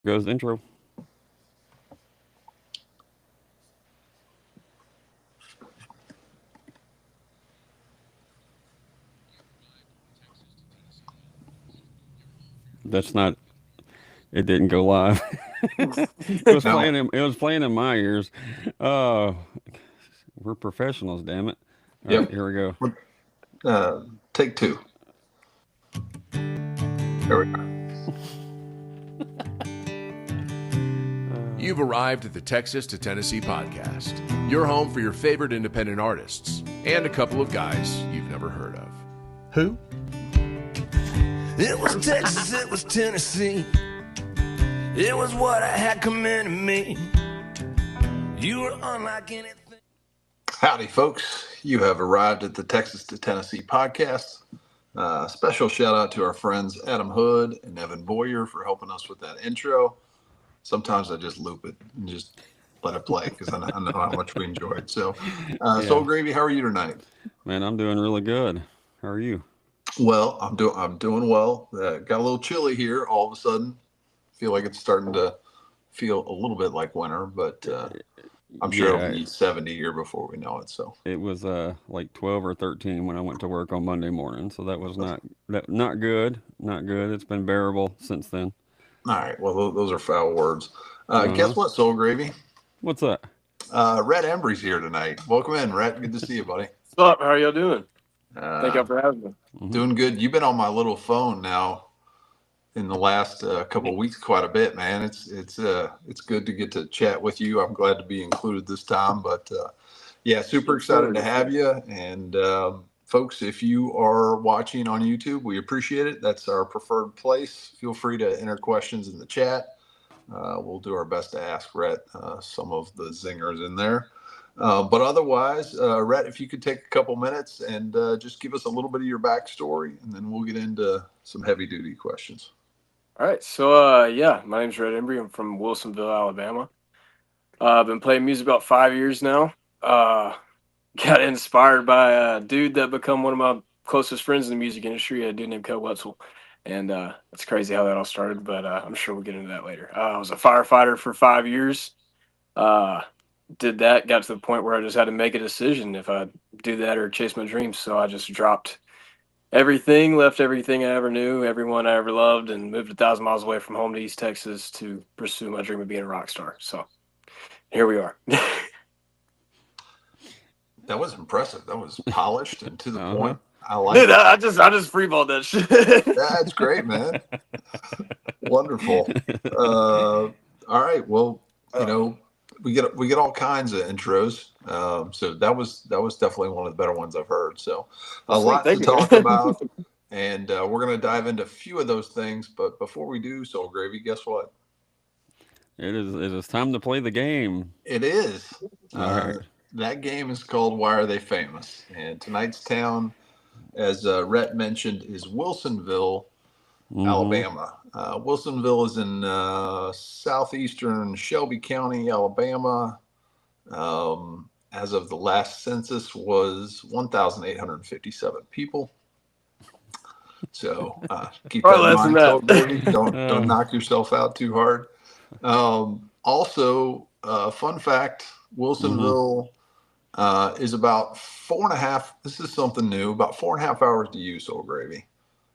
goes the intro. That's not. It didn't go live. It was No. playing. It was playing in my ears. Uh, we're professionals, damn it. All right, Yep. here we go. Take two. There we go. You've arrived at the Texas to Tennessee Podcast, your home for your favorite independent artists and a couple of guys you've never heard of. Who? It was Texas, it was Tennessee. It was what I had coming to me. You were unlike anything. Howdy, folks. You have arrived at the Texas to Tennessee Podcast. Special shout out to our friends Adam Hood and Evan Boyer for helping us with that intro. Sometimes I just loop it and just let it play because I know how much we enjoy it. So, Soul Gravy, how are you tonight? Man, I'm doing really good. How are you? Well, I'm doing well. Got a little chilly here all of a sudden. Feel like it's starting to feel a little bit like winter, but I'm sure it'll be 70 here before we know it. So it was like 12 or 13 when I went to work on Monday morning, so that was not good. Not good. It's been bearable since then. All right. Well, those are foul words. Guess what, Soul Gravy? What's that? Rhett Embry's here tonight. Welcome in, Rhett. Good to see you, buddy. What's up? How are y'all doing? Thank you for having me. Doing good. You've been on my little phone now in the last couple of weeks quite a bit, man. It's good to get to chat with you. I'm glad to be included this time, but yeah, super excited to have you. And folks, if you are watching on YouTube, we appreciate it. That's our preferred place. Feel free to enter questions in the chat. We'll do our best to ask Rhett some of the zingers in there. But otherwise, Rhett, if you could take a couple minutes and just give us a little bit of your backstory, and then we'll get into some heavy-duty questions. All right. So, yeah, my name's Rhett Embry. I'm from Wilsonville, Alabama. I've been playing music about 5 years now. Got inspired by a dude that become one of my closest friends in the music industry, a dude named Kel Wetzel. And it's crazy how that all started, but I'm sure we'll get into that later. I was a firefighter for 5 years. Did that, got to the point where I just had to make a decision if I'd do that or chase my dreams. So I just dropped everything, left everything I ever knew, everyone I ever loved, and moved 1,000 miles away from home to East Texas to pursue my dream of being a rock star. So here we are. That was impressive. That was polished and to the point. I like Dude, it. I just freeballed that shit. That's great, man. Wonderful. All right. Well, you know, we get all kinds of intros. So that was definitely one of the better ones I've heard. So a lot to talk about, and we're gonna dive into a few of those things. But before we do, Soul Gravy, guess what? It is time to play the game. It is. All right. That game is called Why Are They Famous? And tonight's town, as Rhett mentioned, is Wilsonville, Alabama. Wilsonville is in southeastern Shelby County, Alabama. As of the last census, was 1,857 people. So keep that in mind. Don't knock yourself out too hard. Also, fun fact: Wilsonville is about 4.5. This is something new. About 4.5 hours to you, Soul Gravy.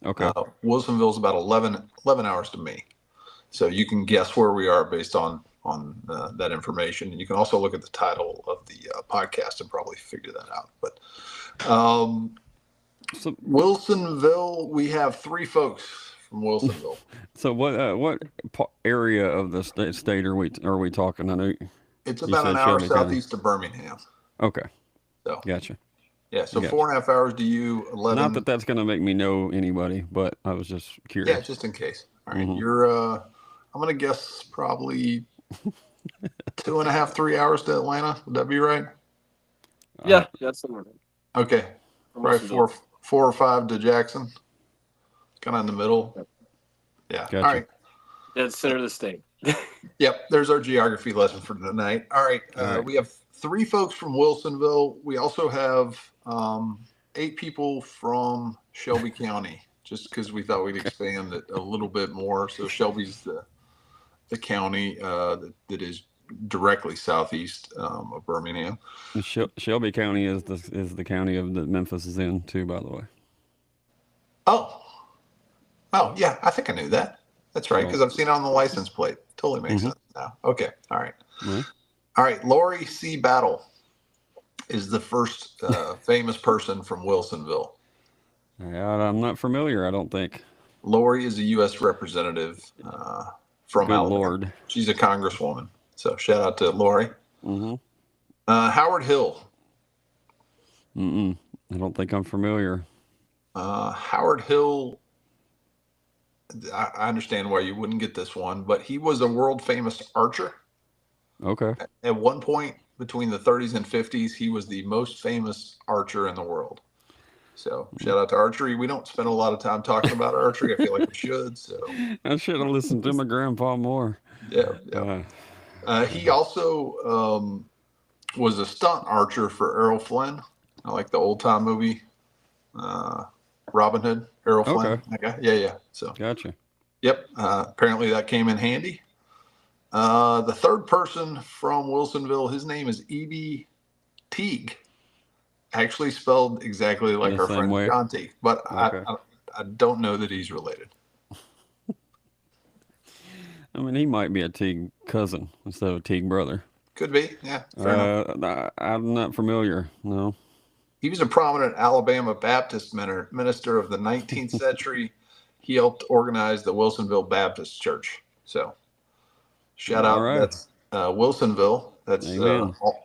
Okay. Wilsonville is about 11 hours to me. So you can guess where we are based on that information. And you can also look at the title of the podcast and probably figure that out. But so Wilsonville, we have 3 folks from Wilsonville. So what area of the state are we talking? I know it's about an hour southeast of Birmingham. Okay. So gotcha. Yeah, so 4.5 hours to you, 11. Not that that's going to make me know anybody, but I was just curious. Yeah, just in case. All right, you're, I'm going to guess probably 2.5, 3 hours to Atlanta. Would that be right? Yeah, that's somewhere. Okay, right, 4 or 5 to Jackson. Kind of in the middle. Yeah, gotcha. All right. Yeah, it's center of the state. Yep, there's our geography lesson for tonight. All right, we have 3 folks from Wilsonville. We also have 8 people from Shelby County, just because we thought we'd expand it a little bit more. So Shelby's the the county that is directly southeast of Birmingham. Shelby County is the county that Memphis is in too, by the way. Oh, yeah, I think I knew that. That's right, because I've seen it on the license plate. Totally makes sense now. Okay, all right. All right, Lori C. Battle is the first famous person from Wilsonville. I'm not familiar, I don't think. Lori is a U.S. representative from Good Alabama. Lord. She's a congresswoman. So shout out to Lori. Howard Hill. I don't think I'm familiar. Howard Hill, I understand why you wouldn't get this one, but he was a world famous archer. Okay. At one point between the 30s and 50s, he was the most famous archer in the world. So shout out to archery. We don't spend a lot of time talking about archery. I feel like we should. So I should have listened to my grandpa more. Yeah. He also was a stunt archer for Errol Flynn. I like the old time movie, Robin Hood. Errol Flynn. That guy. Yeah. So gotcha. Yep. Apparently that came in handy. The third person from Wilsonville, his name is E.B. Teague. Actually spelled exactly like our friend John Teague, but I don't know that he's related. I mean, he might be a Teague cousin instead of a Teague brother. Could be, yeah. I'm not familiar, no. He was a prominent Alabama Baptist minister of the 19th century. He helped organize the Wilsonville Baptist Church. So, shout out. Right. That's Wilsonville. That's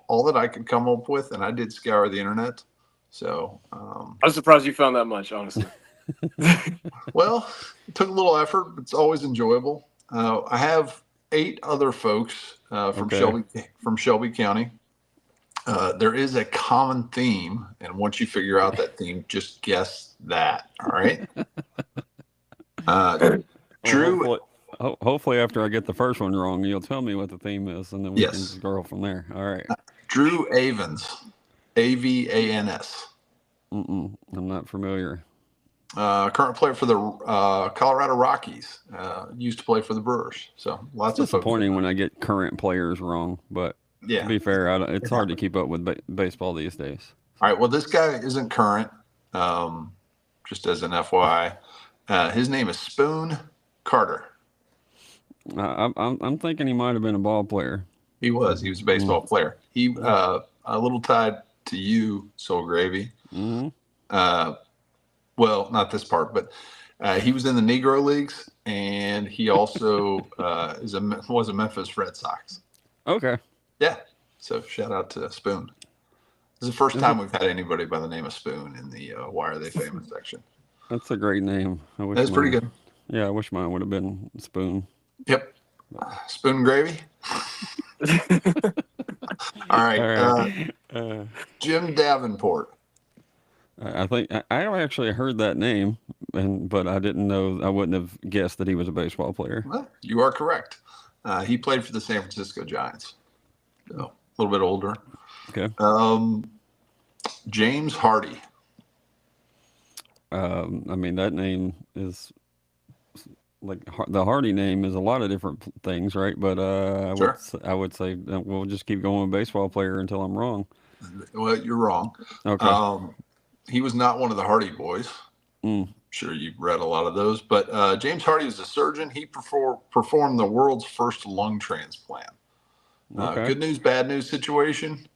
all that I could come up with, and I did scour the internet. So I'm surprised you found that much, honestly. Well, it took a little effort, but it's always enjoyable. I have 8 other folks from Shelby County. There is a common theme, and once you figure out that theme, just guess that. All right. Drew. Hopefully, after I get the first one wrong, you'll tell me what the theme is, and then we can just go from there. All right. Drew Avans, Avans. I'm not familiar. Current player for the Colorado Rockies. Used to play for the Brewers. So lots of disappointing when I get current players wrong, but to be fair, it's hard to keep up with baseball these days. All right. Well, this guy isn't current. Just as an FYI, his name is Spoon Carter. I'm thinking he might have been a ball player. He was a baseball player. He a little tied to you, Soul Gravy. Well, not this part, but he was in the Negro Leagues, and he also was a Memphis Red Sox. Okay. Yeah. So shout out to Spoon. This is the first time we've had anybody by the name of Spoon in the Why Are They Famous section. That's a great name. That's pretty good. Yeah, I wish mine would have been Spoon. Yep. Spoon Gravy. All right. Jim Davenport. I think I actually heard that name, but I didn't know. I wouldn't have guessed that he was a baseball player. Well, you are correct. He played for the San Francisco Giants. So, a little bit older. Okay. James Hardy. I mean, that name is like the Hardy name is a lot of different things, right? But I would say we'll just keep going with baseball player until I'm wrong. Well, you're wrong. Okay. He was not one of the Hardy Boys. Sure, you've read a lot of those. But James Hardy was a surgeon. He performed the world's first lung transplant. Good news, bad news situation.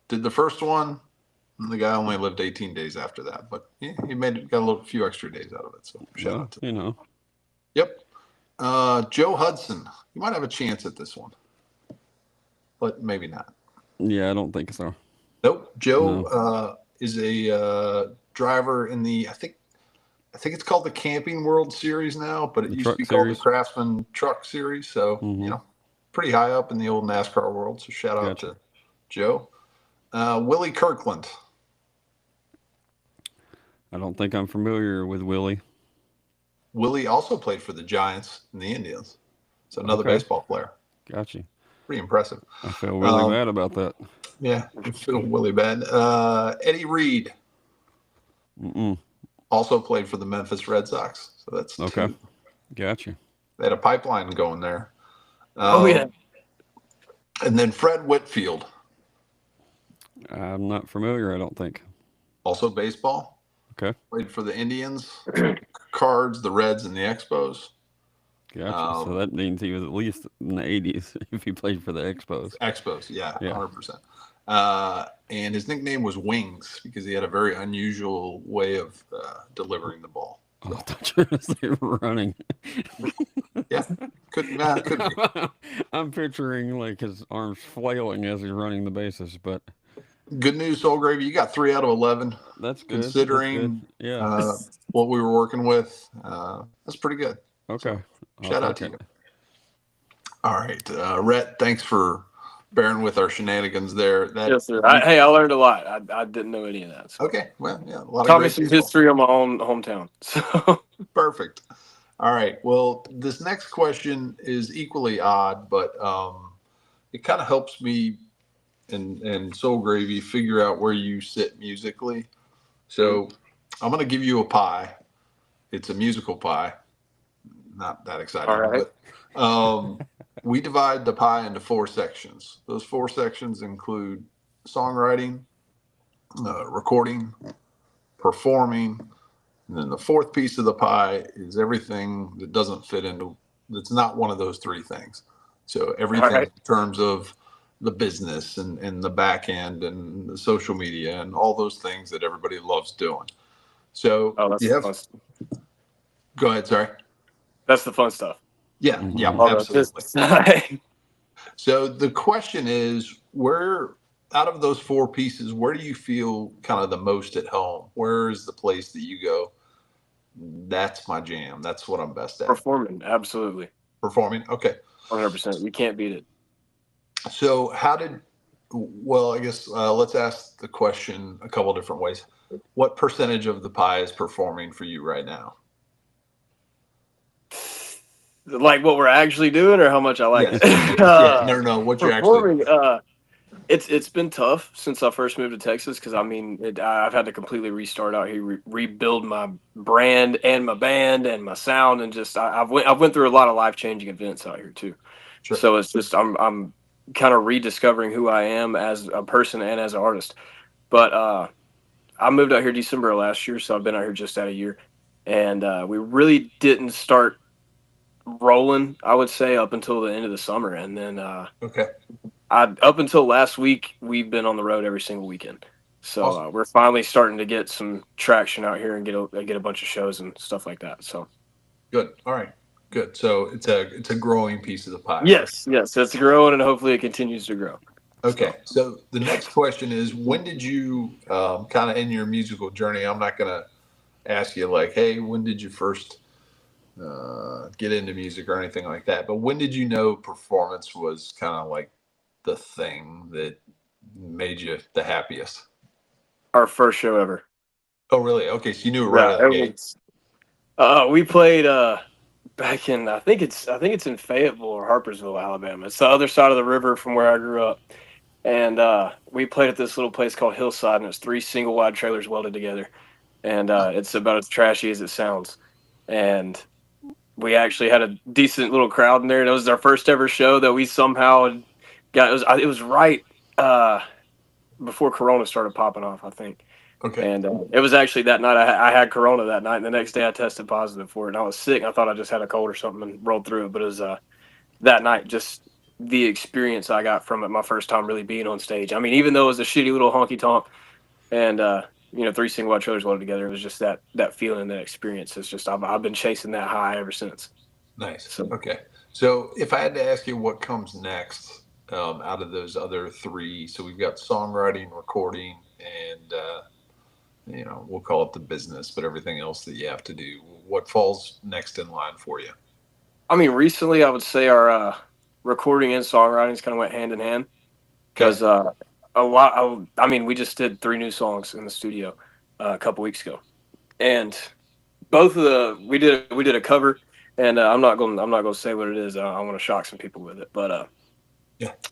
Did the first one. The guy only lived 18 days after that. But yeah, he got a few extra days out of it. So shout out to him. Yep. Joe Hudson. You might have a chance at this one. But maybe not. Yeah, I don't think so. Nope. Joe is a driver in the I think it's called the Camping World Series now, but it used to be called the Craftsman Truck Series. So pretty high up in the old NASCAR world. So shout out to Joe. Willie Kirkland. I don't think I'm familiar with Willie. Willie also played for the Giants and the Indians. So another baseball player. Gotcha. Pretty impressive. I feel really bad about that. Yeah, I feel really bad. Eddie Reed. Also played for the Memphis Red Sox. So that's okay. two. Gotcha. They had a pipeline going there. Oh yeah. And then Fred Whitfield. I'm not familiar, I don't think. Also baseball. Okay. Played for the Indians, Cards, the Reds, and the Expos. Gotcha. So that means he was at least in the 80s if he played for the Expos. Expos, yeah. 100%. And his nickname was Wings because he had a very unusual way of delivering the ball. So. Oh, I thought you were going to say running. Yeah, could be. I'm picturing like his arms flailing as he's running the bases, but good news, Soul Gravy. You got 3 out of 11. That's good. Considering Yeah. What we were working with, that's pretty good. Okay. So, shout out to you. All right, Rhett. Thanks for bearing with our shenanigans there. Yes, sir. I learned a lot. I didn't know any of that. So. Okay. Well, yeah, a lot taught of me some history on my own hometown. So perfect. All right. Well, this next question is equally odd, but it kind of helps me and Soul Gravy figure out where you sit musically. So I'm going to give you a pie. It's a musical pie. Not that exciting. All right. But we divide the pie into 4 sections. Those 4 sections include songwriting, recording, performing, and then the 4th piece of the pie is everything that doesn't fit into, that's not one of those 3 things. So everything in terms of the business and the back end and the social media and all those things that everybody loves doing. So that's go ahead, sorry. That's the fun stuff. Yeah, absolutely. So the question is, where out of those 4 pieces, where do you feel kind of the most at home? Where is the place that you go, that's my jam, that's what I'm best at? Performing, absolutely. Performing, okay. 100%. You can't beat it. So I guess let's ask the question a couple different ways. What percentage of the pie is performing for you right now? Like what we're actually doing, or how much I like it? No. What you're actually It's been tough since I first moved to Texas because I've had to completely restart out here, rebuild my brand and my band and my sound, and just I've went through a lot of life-changing events out here too. Sure. So it's just I'm kind of rediscovering who I am as a person and as an artist. But I moved out here December of last year, so I've been out here just at a year, and we really didn't start rolling, I would say, up until the end of the summer, and then up until last week we've been on the road every single weekend. So awesome. We're finally starting to get some traction out here and get a bunch of shows and stuff like that. So good. All right, good. So it's a growing piece of the pie. Yes, it's growing, and hopefully it continues to grow. Okay, so the next question is, when did you kind of in your musical journey? I'm not gonna ask you like, hey, when did you first get into music or anything like that, but when did you know performance was kind of like the thing that made you the happiest? Our first show ever. Oh, really? Okay, so you knew right out of the gate. We played back in I think it's in Fayetteville or Harpersville, Alabama. It's the other side of the river from where I grew up, and we played at this little place called Hillside, and it's 3 single wide trailers welded together, and it's about as trashy as it sounds, and we actually had a decent little crowd in there. And it was our first ever show that we somehow got. It was right before Corona started popping off, I think. Okay. And it was actually that night I had Corona that night, and the next day I tested positive for it. And I was sick. I thought I just had a cold or something and rolled through it. But it was that night, just the experience I got from it, my first time really being on stage. I mean, even though it was a shitty little honky tonk and 3 single wide trailers welded together, it was just that feeling, that experience. It's just I've been chasing that high ever since. Nice. So, okay. So if I had to ask you what comes next out of those other 3, so we've got songwriting, recording, and we'll call it the business, but everything else that you have to do, what falls next in line for you? I mean, recently I would say our recording and songwriting kind of went hand in hand because we just did 3 new songs in the studio a couple weeks ago, and both of we did a cover, and I'm not going to say what it is. I want to shock some people with it, but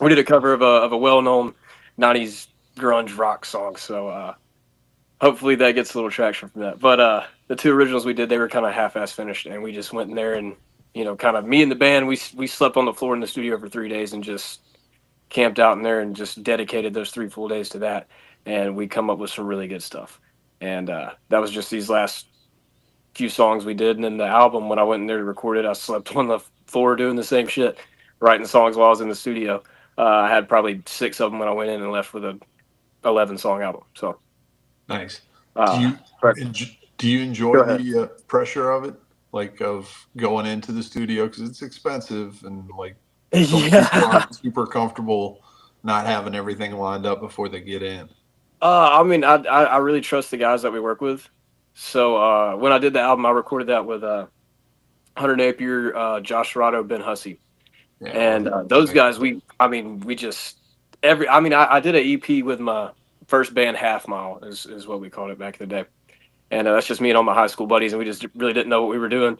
we did a cover of a well-known 90s grunge rock song. So hopefully that gets a little traction from that. But the 2 originals we did, they were kind of half-ass finished, and we just went in there and kind of me and the band, we slept on the floor in the studio for 3 days and just camped out in there and just dedicated those 3 full days to that. And we come up with some really good stuff. And that was just these last few songs we did. And then the album, when I went in there to record it, I slept on the floor doing the same shit, writing songs while I was in the studio. I had probably 6 of them when I went in and left with a 11-song album. So nice. Do you enjoy the pressure of it, like of going into the studio, because it's expensive and like some people aren't super comfortable not having everything lined up before they get in? I mean, I really trust the guys that we work with. So when I did the album, I recorded that with Hunter Napier, Josh Serrato, Ben Hussey. Yeah, and those guys, I did an EP with my first band, Half Mile, is what we called it back in the day. And that's just me and all my high school buddies, and we just really didn't know what we were doing.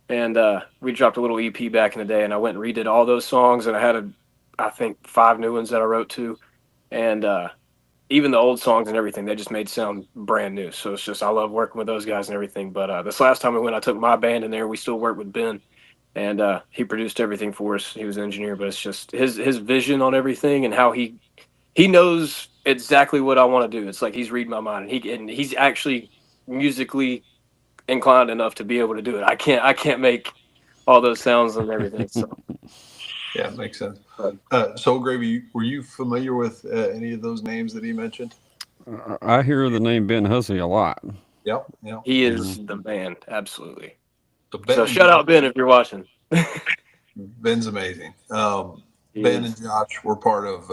And we dropped a little EP back in the day, and I went and redid all those songs, and I had, I think, 5 new ones that I wrote too. And even the old songs and everything, they just made sound brand new. So it's just, I love working with those guys and everything. But this last time we went, I took my band in there. We still work with Ben, and he produced everything for us. He was an engineer, but it's just his vision on everything and how he knows exactly what I want to do. It's like he's reading my mind, and he's actually musically inclined enough to be able to do it. I can't make all those sounds and everything. So. Yeah, makes sense. Soul Gravy, were you familiar with any of those names that he mentioned? I hear the name Ben Hussey a lot. Yep. He is the man, absolutely. So, so shout out Ben if you're watching. Ben's amazing. Ben and Josh were part of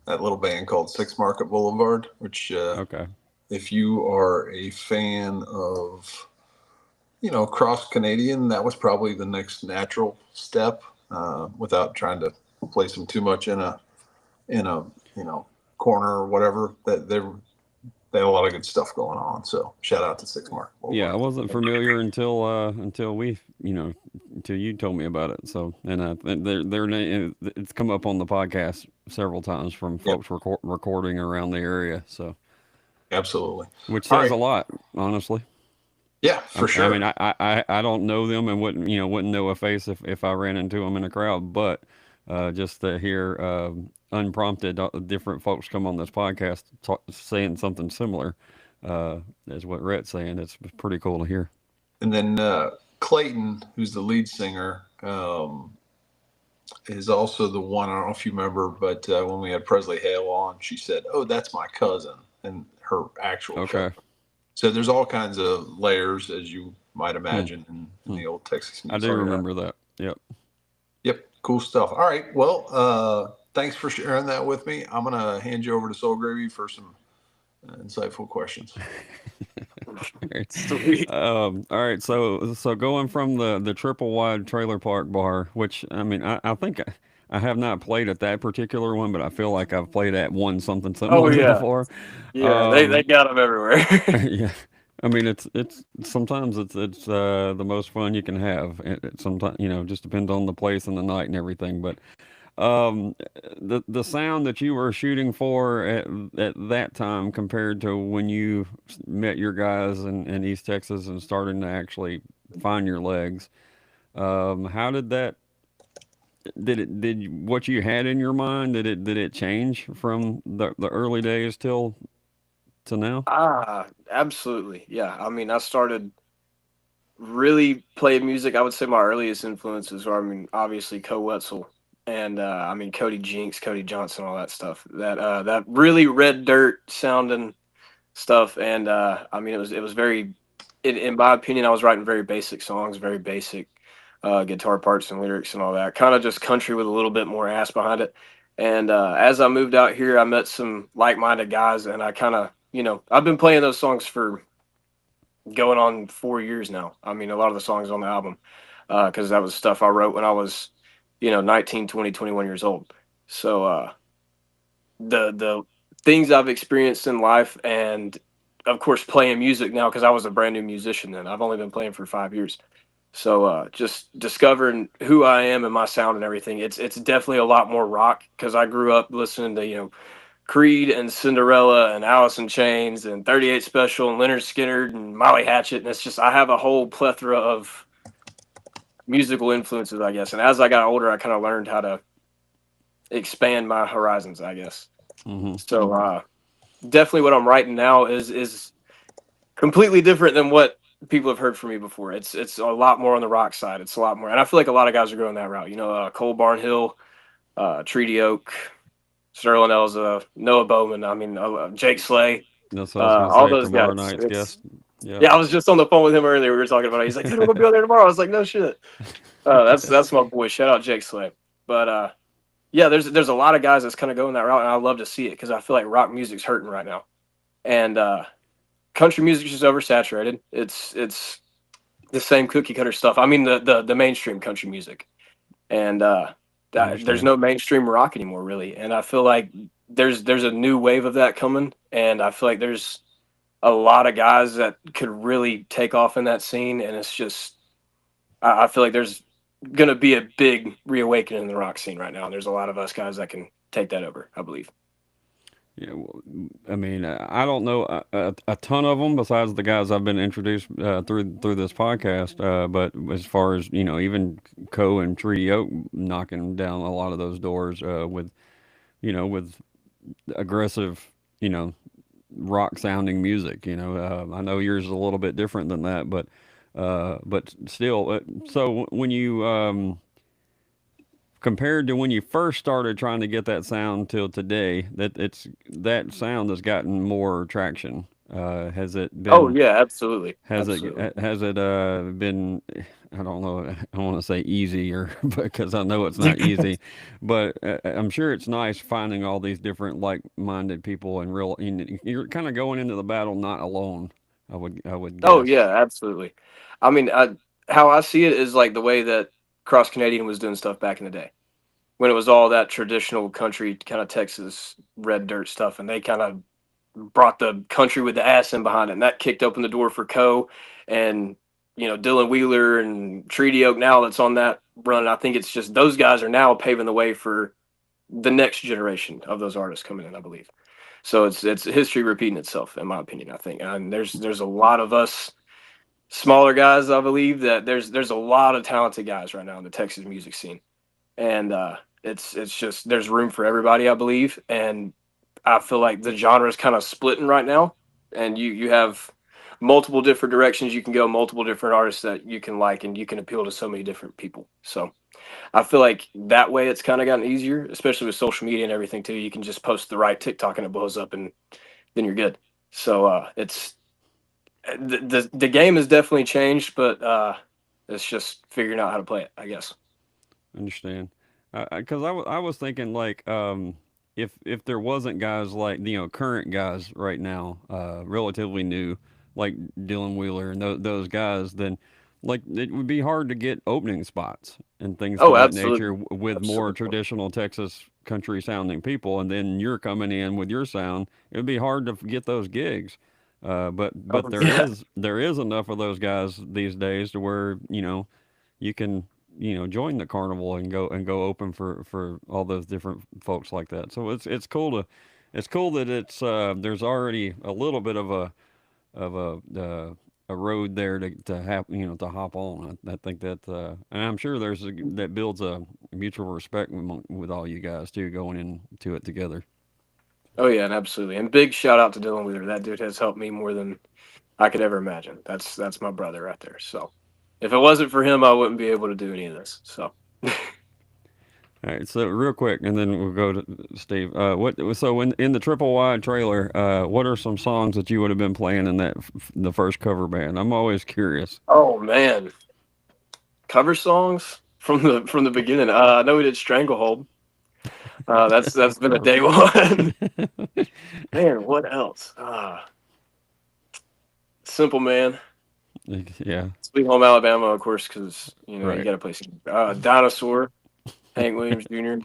that little band called 6 Market Boulevard, which if you are a fan of, cross Canadian, that was probably the next natural step. Without trying to place them too much in a corner or whatever, that they had a lot of good stuff going on. So shout out to 6 Market Boulevard. Yeah, I wasn't familiar until we until you told me about it. So and their name, it's come up on the podcast several times from folks recording around the area. So absolutely, which says a lot, honestly. Yeah, for sure. I mean, I don't know them and wouldn't know a face if I ran into them in a crowd, but just to hear unprompted different folks come on this podcast saying something similar is what Rhett's saying. It's pretty cool to hear. And then Clayton, who's the lead singer, is also the one, I don't know if you remember, but when we had Presley Hale on, she said, "Oh, that's my cousin," and her actual cousin. So there's all kinds of layers, as you might imagine, in the old Texas music. I do remember that. Yep. Cool stuff. All right. Well, thanks for sharing that with me. I'm going to hand you over to Soul Gravy for some insightful questions. All right. So going from the triple wide trailer park bar, which, I mean, I think I have not played at that particular one, but I feel like I've played at one something similar before. Yeah, they got them everywhere. Yeah, I mean it's sometimes it's the most fun you can have. It sometimes just depends on the place and the night and everything. But the sound that you were shooting for at that time compared to when you met your guys in East Texas and starting to actually find your legs, how did that? Did what you had in your mind, did it change from the early days to now? Absolutely. Yeah. I mean, I started really playing music. I would say my earliest influences are, obviously Co Wetzel and Cody Jinks, Cody Johnson, all that stuff. That really red dirt sounding stuff. And it was very, in my opinion, I was writing very basic songs, very basic guitar parts and lyrics and all that, kind of just country with a little bit more ass behind it. And as I moved out here, I met some like-minded guys, and I kind of, I've been playing those songs for going on 4 years now. A lot of the songs on the album, because that was stuff I wrote when I was, 19, 20, 21 years old. So the things I've experienced in life, and of course playing music now, because I was a brand new musician then. I've only been playing for 5 years. So just discovering who I am and my sound and everything, it's definitely a lot more rock, because I grew up listening to, Creed and Cinderella and Alice in Chains and 38 Special and Leonard Skinner and Molly Hatchet. And it's just, I have a whole plethora of musical influences, I guess. And as I got older, I kind of learned how to expand my horizons, I guess. Mm-hmm. So definitely what I'm writing now is completely different than what people have heard from me before. It's a lot more on the rock side. It's a lot more, and I feel like a lot of guys are going that route. You know, Cole Barnhill, Treaty Oak, Sterling Elza, Noah Bowman. I mean, Jake Slay. That's what I was gonna All say, those tomorrow guys. night's guest. Yeah. Yeah, I was just on the phone with him earlier. We were talking about it. He's like, "Dude, we're gonna be on there tomorrow." I was like, "No shit." That's my boy. Shout out Jake Slay. But yeah, there's a lot of guys that's kind of going that route, and I love to see it because I feel like rock music's hurting right now, and country music is just oversaturated. It's the same cookie cutter stuff. I mean, the mainstream country music, and there's no mainstream rock anymore, really. And I feel like there's a new wave of that coming, and I feel like there's a lot of guys that could really take off in that scene. And it's just, I feel like there's going to be a big reawakening in the rock scene right now. And there's a lot of us guys that can take that over, I believe. Yeah, well, I mean, I don't know a ton of them besides the guys I've been introduced through this podcast. But as far as, you know, even Co and Treaty Oak knocking down a lot of those doors with aggressive, you know, rock sounding music. You know, I know yours is a little bit different than that, but still. So when you compared to when you first started trying to get that sound till today, that sound has gotten more traction. Has it been? Oh yeah, absolutely. Has Absolutely. it been? I don't know. I want to say easier because I know it's not easy, but I'm sure it's nice finding all these different like-minded people and real. You're kind of going into the battle not alone. I would Oh guess. yeah, absolutely. I mean, how I see it is like the way that Cross Canadian was doing stuff back in the day, when it was all that traditional country kind of Texas red dirt stuff, and they kind of brought the country with the ass in behind it, and that kicked open the door for Co and, you know, Dylan Wheeler and Treaty Oak now that's on that run. I think it's just those guys are now paving the way for the next generation of those artists coming in, I believe. So it's history repeating itself, in my opinion, I think. And there's a lot of us smaller guys, I believe, that there's a lot of talented guys right now in the Texas music scene. And it's just there's room for everybody, I believe. And I feel like the genre is kind of splitting right now, and you have multiple different directions you can go, multiple different artists that you can like, and you can appeal to so many different people. So I feel like that way it's kind of gotten easier, especially with social media and everything too. You can just post the right TikTok and it blows up, and then you're good. So it's the game has definitely changed, but it's just figuring out how to play it, I guess. Understand? Because I was thinking like if there wasn't guys like, you know, current guys right now, relatively new, like Dylan Wheeler and those guys, then like it would be hard to get opening spots and things Oh, to that absolutely. nature with more Absolutely. traditional Texas country sounding people, and then you're coming in with your sound. It would be hard to get those gigs. But Oh, there yeah. is enough of those guys these days to where, you know, you can, you know, join the carnival and go open for all those different folks like that. So it's cool that it's there's already a little bit of a road there to have, you know, to hop on. I think that and I'm sure that builds a mutual respect with all you guys too, going into it together. Oh yeah, and absolutely. And big shout out to Dylan Wheeler. That dude has helped me more than I could ever imagine. That's my brother right there. So if it wasn't for him, I wouldn't be able to do any of this. So All right, so real quick, and then we'll go to Steve. So in the triple wide trailer, what are some songs that you would have been playing in the first cover band? I'm always curious. oh man, cover songs from the beginning. I know we did Stranglehold. That's been a day one. Man, what else? Simple Man, Yeah, Sweet Home Alabama, of course, because you right. got to play some Dinosaur, Hank Williams Jr.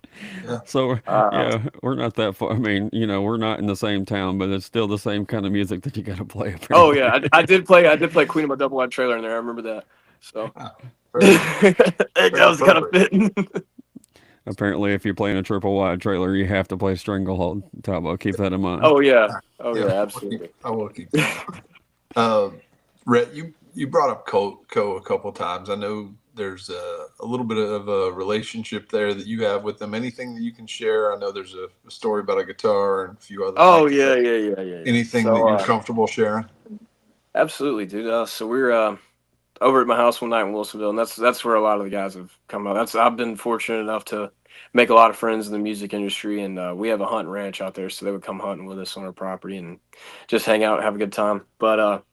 So yeah, we're not that far. I mean, you know, we're not in the same town, but it's still the same kind of music that you got to play. Oh Apparently. yeah, I did play Queen of my double wide trailer in there. I remember that. So Very, that was kind of fitting. Apparently, if you're playing a triple wide trailer, you have to play Stranglehold. Talbot, keep that in mind. Oh yeah, yeah, absolutely. I will keep. Rhett, you brought up Co a couple times. I know there's a little bit of a relationship there that you have with them. Anything that you can share? I know there's a story about a guitar and a few other Oh things. yeah. Anything that you're comfortable sharing? Absolutely, dude. So we're over at my house one night in Wilsonville, and that's where a lot of the guys have come out. I've been fortunate enough to make a lot of friends in the music industry, and we have a hunting ranch out there, so they would come hunting with us on our property and just hang out and have a good time. But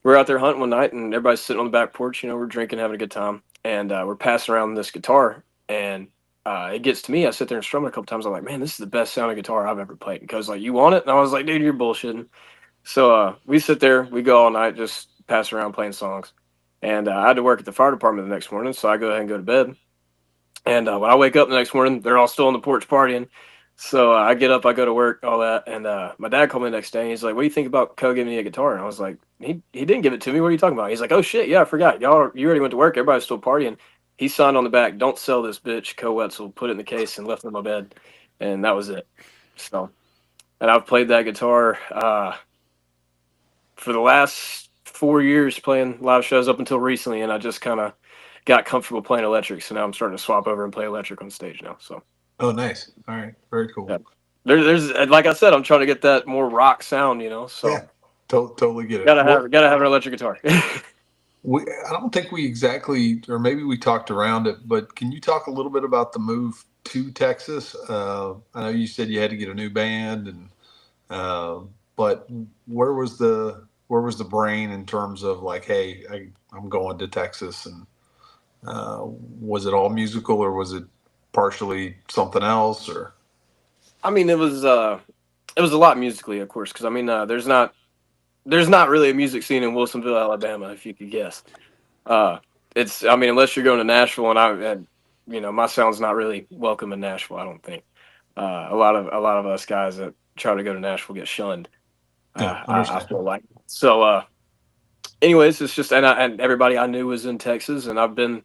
we're out there hunting one night, and everybody's sitting on the back porch. We're drinking, having a good time, and we're passing around this guitar, and it gets to me. I sit there and strum it a couple times. I'm like, man, this is the best sounding guitar I've ever played. And Co's like, you want it? And I was like, dude, you're bullshitting. So we sit there, we go all night, just passing around playing songs. And I had to work at the fire department the next morning, so I go ahead and go to bed. And when I wake up the next morning, they're all still on the porch partying. So I get up, I go to work, all that. And my dad called me the next day, and he's like, what do you think about Co giving me a guitar? And I was like, he didn't give it to me. What are you talking about? He's like, oh, shit, yeah, I forgot. You already went to work. Everybody's still partying. He signed on the back, don't sell this bitch, Co Wetzel, put it in the case and left it in my bed. And that was it. So, and I've played that guitar for the last 4 years, playing live shows up until recently, and I just kind of got comfortable playing electric, so now I'm starting to swap over and play electric on stage now. So, oh, nice. All right, very cool. Yeah. There's like I said, I'm trying to get that more rock sound, So yeah, totally get it. Gotta have an electric guitar. I don't think we exactly, or maybe we talked around it, but can you talk a little bit about the move to Texas? I know you said you had to get a new band, and but where was the brain in terms of like, hey, I'm going to Texas, and was it all musical, or was it partially something else? Or I mean, it was a lot musically, of course, because I mean, there's not really a music scene in Wilsonville, Alabama, if you could guess. Unless you're going to Nashville, and my sound's not really welcome in Nashville, I don't think. A lot of us guys that try to go to Nashville get shunned. I feel like so. Anyways, it's just and everybody I knew was in Texas, and I've been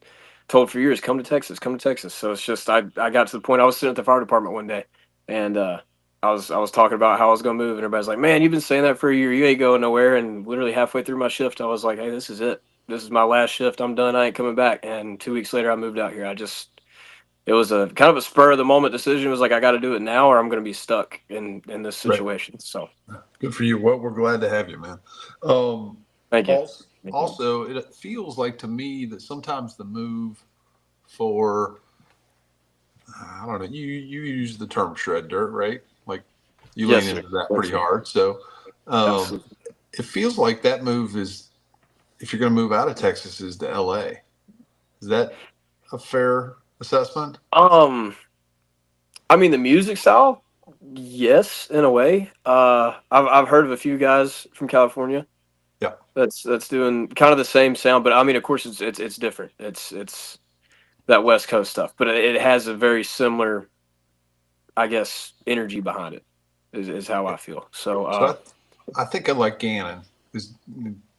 told for years, come to Texas. So it's just I got to the point. I was sitting at the fire department one day, and I was talking about how I was going to move, and everybody's like, "Man, you've been saying that for a year. You ain't going nowhere." And literally halfway through my shift, I was like, "Hey, this is it. This is my last shift. I'm done. I ain't coming back." And 2 weeks later, I moved out here. It was a kind of a spur of the moment decision. It was like, I got to do it now, or I'm going to be stuck in this situation. Right. So good for you. Well, we're glad to have you, man. Thank you. Also, it feels like to me that sometimes the move for, I don't know, you use the term shred dirt, right? Like you lean into that pretty hard. So it feels like that move is, if you're going to move out of Texas, is to LA. Is that a fair assessment? I mean, the music style, yes, in a way. I've heard of a few guys from California. Yeah, that's doing kind of the same sound, but I mean, of course, it's different. It's that West Coast stuff, but it has a very similar, I guess, energy behind it. Is how I feel. So I think I like Gannon. Because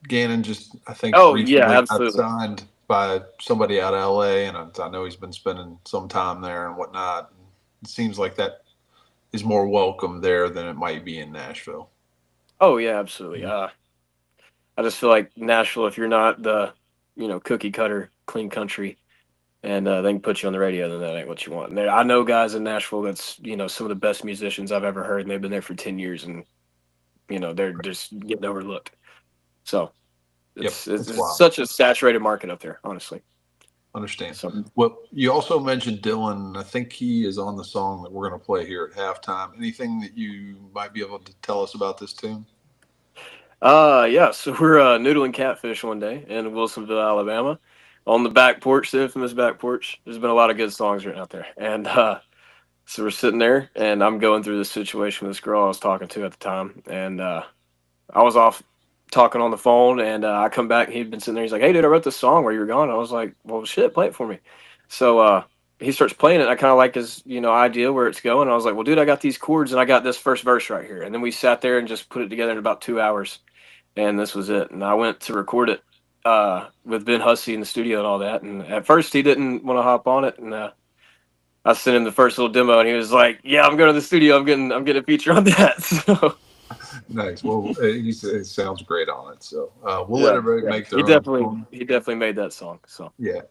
Gannon just, I think, absolutely, got signed by somebody out of LA, and I know he's been spending some time there and whatnot. It seems like that is more welcome there than it might be in Nashville. Oh yeah, absolutely. I just feel like Nashville, if you're not the, cookie cutter, clean country, and they can put you on the radio, then that ain't what you want. And I know guys in Nashville that's, some of the best musicians I've ever heard, and they've been there for 10 years, and, they're just getting overlooked. So it's such a saturated market up there, honestly. Understand. So, well, you also mentioned Dylan. I think he is on the song that we're going to play here at halftime. Anything that you might be able to tell us about this tune? Yeah. So we're noodling catfish one day in Wilsonville, Alabama, on the back porch, the infamous back porch. There's been a lot of good songs written out there, and so we're sitting there, and I'm going through this situation with this girl I was talking to at the time, and I was off talking on the phone, and I come back, and he'd been sitting there. He's like, "Hey, dude, I wrote this song while you were gone." I was like, "Well, shit, play it for me." So he starts playing it. I kind of like his, idea where it's going. I was like, "Well, dude, I got these chords, and I got this first verse right here." And then we sat there and just put it together in about 2 hours, and this was it. And I went to record it with Ben Hussey in the studio and all that. And at first, he didn't want to hop on it, and I sent him the first little demo, and he was like, "Yeah, I'm going to the studio. I'm getting a feature on that." So. Nice. Well, it sounds great on it. So we'll let everybody make their own. He definitely made that song. So yeah.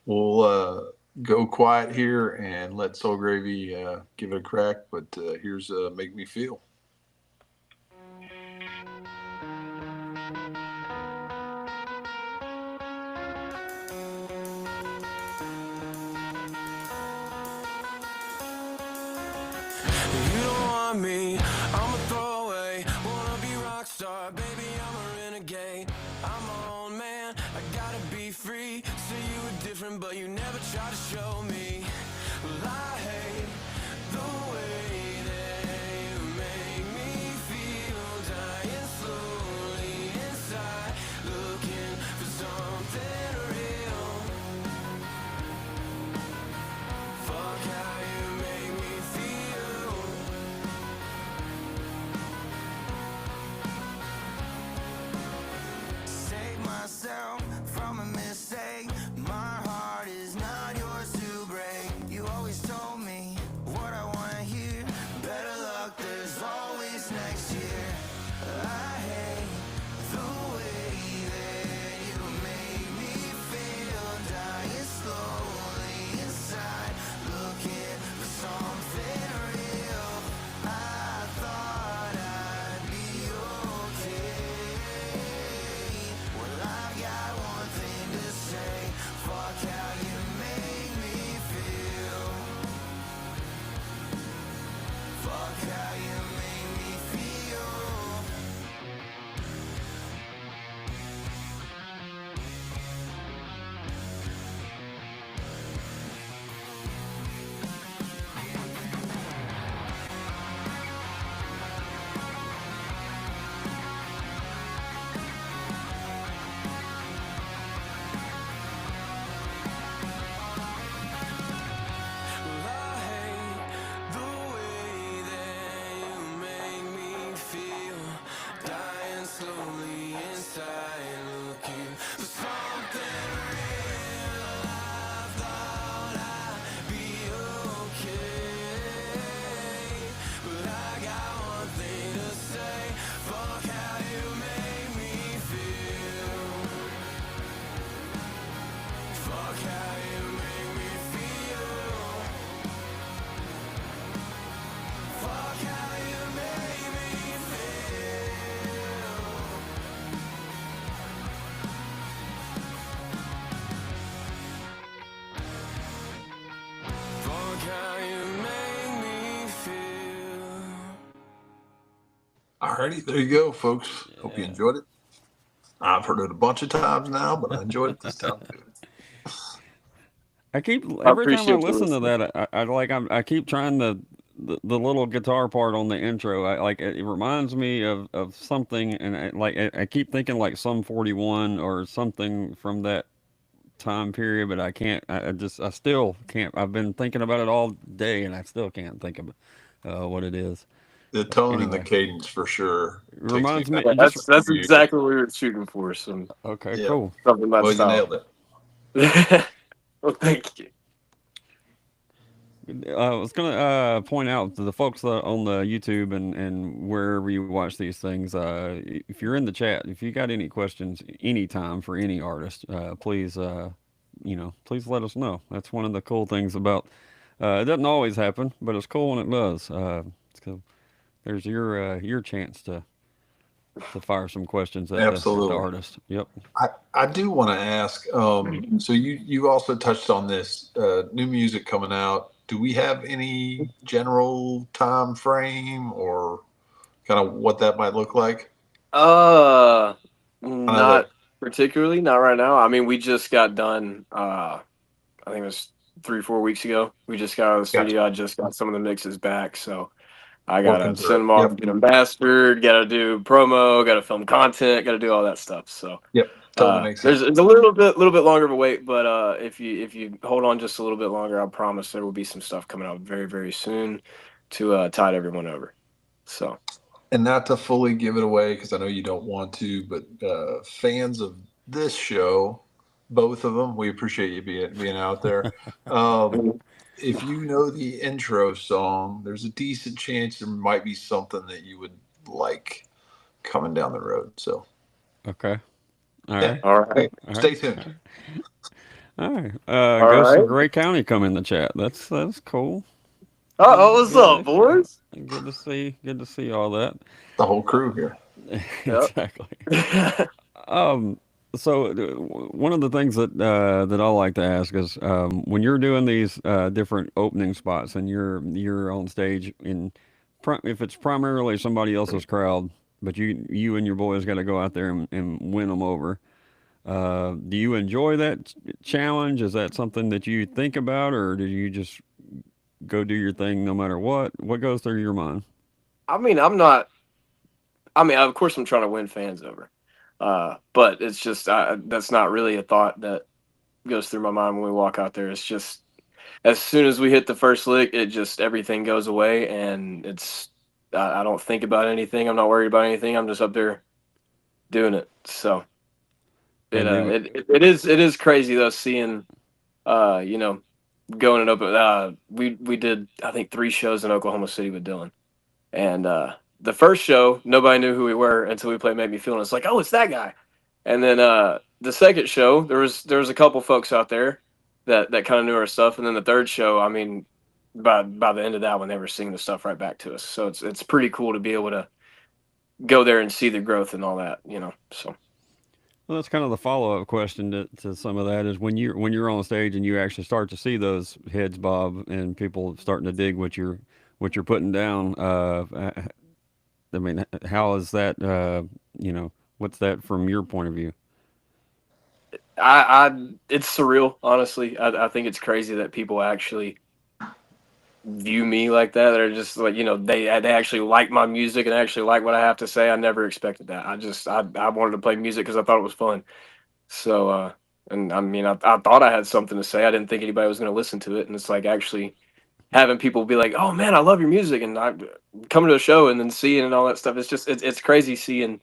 we'll go quiet here and let Soul Gravy give it a crack. But here's Make Me Feel. You don't want me, I'm a throwaway. Wanna be rock star, baby, I'm a renegade. I'm my own man, I gotta be free. Say you were different, but you never tried to show me. Well, I hate the way that you make me feel. Dying slowly inside, looking for something real. Fuck how you make me feel. Save myself from a mistake. My heart is not yours to break. You always told me what I want to hear. Better luck, there's always next year. I hate the way that you make me feel. Dying slowly inside, looking for something real. I thought I'd be okay. Well, I've got one thing to say. Fuck how you make me feel. Fuck how you make me feel. Well, I hate the way that you make me feel. Dying slowly inside, looking for something real. I thought I'd be okay, but I got one thing to say. Fuck how you make me feel. Fuck how you make me feel. Fuck how you make me feel. Fuck how you make me feel. Alrighty, there you go, folks. Hope you enjoyed it. I've heard it a bunch of times now, but I enjoyed it this time too. I keep every time I appreciate you listen to listening. that, I keep trying the little guitar part on the intro. It reminds me of something, and I keep thinking like Sum 41 or something from that time period, but I can't. I still can't. I've been thinking about it all day, and I still can't think of what it is. The tone and the Anyway, cadence for sure it takes me reminds back me Yeah, to just that's a few years. exactly what we were shooting for. Some okay, Yeah. cool. something that Well, you style. nailed it. Well, thank you. I was gonna point out to the folks on the YouTube and wherever you watch these things. If you're in the chat, if you got any questions, anytime for any artist, please, please let us know. That's one of the cool things about. It doesn't always happen, but it's cool when it does. So there's your chance to fire some questions at the Absolutely. artist. Yep. I do want to ask. So you also touched on this new music coming out. Do we have any general time frame or kind of what that might look like? Not that- particularly, not right now. I mean, we just got done. I think it was 3-4 weeks ago. We just got out of the Gotcha. studio. I just got some of the mixes back, so I Working gotta through send it. them off, Yep. get them mastered, gotta do promo, gotta film content, gotta do all that stuff. So Yep, totally makes there's sense. it's a little bit longer of a wait, but if you hold on just a little bit longer, I promise there will be some stuff coming out very, very soon to tide everyone over. So And not to fully give it away because I know you don't want to, but fans of this show, both of them, we appreciate you being out there. If you know the intro song, there's a decent chance there might be something that you would like coming down the road. So Okay. All yeah. right. all right. All Stay right. tuned. All right. All Ghosts of right. Gray County come in the chat. That's cool. Oh, what's up, boys? Good to see. Good to see all that. The whole crew here. Exactly. Um, so one of the things that I like to ask is when you're doing these different opening spots and you're on stage in if it's primarily somebody else's crowd, but you and your boys got to go out there and win them over. Do you enjoy that challenge? Is that something that you think about, or do you just go do your thing no matter what? What goes through your mind? I mean, I'm not. I mean, of course, I'm trying to win fans over, but it's just that's not really a thought that goes through my mind when we walk out there. It's just as soon as we hit the first lick, it just everything goes away, and I don't think about anything. I'm not worried about anything. I'm just up there doing it. So it is crazy though seeing you know going and open. We did I think 3 shows in Oklahoma City with Dylan, and the first show nobody knew who we were until we played "Make Me Feel," and it's like, oh, it's that guy. And then the second show there was a couple folks out there that kind of knew our stuff, and then the third show, I mean, by the end of that one, they were singing the stuff right back to us. So it's pretty cool to be able to go there and see the growth and all that, you know. So. Well, that's kind of the follow-up question to some of that is when you're on stage and you actually start to see those heads bob and people starting to dig what you're putting down. I mean, how is that? What's that from your point of view? It's surreal, honestly. I think it's crazy that people actually view me like that. They're just like, they actually like my music and actually like what I have to say. I never expected that. I wanted to play music because I thought it was fun. So, and I mean, I thought I had something to say. I didn't think anybody was going to listen to it. And it's like actually having people be like, "Oh man, I love your music," and I coming to a show and then seeing and all that stuff. It's crazy seeing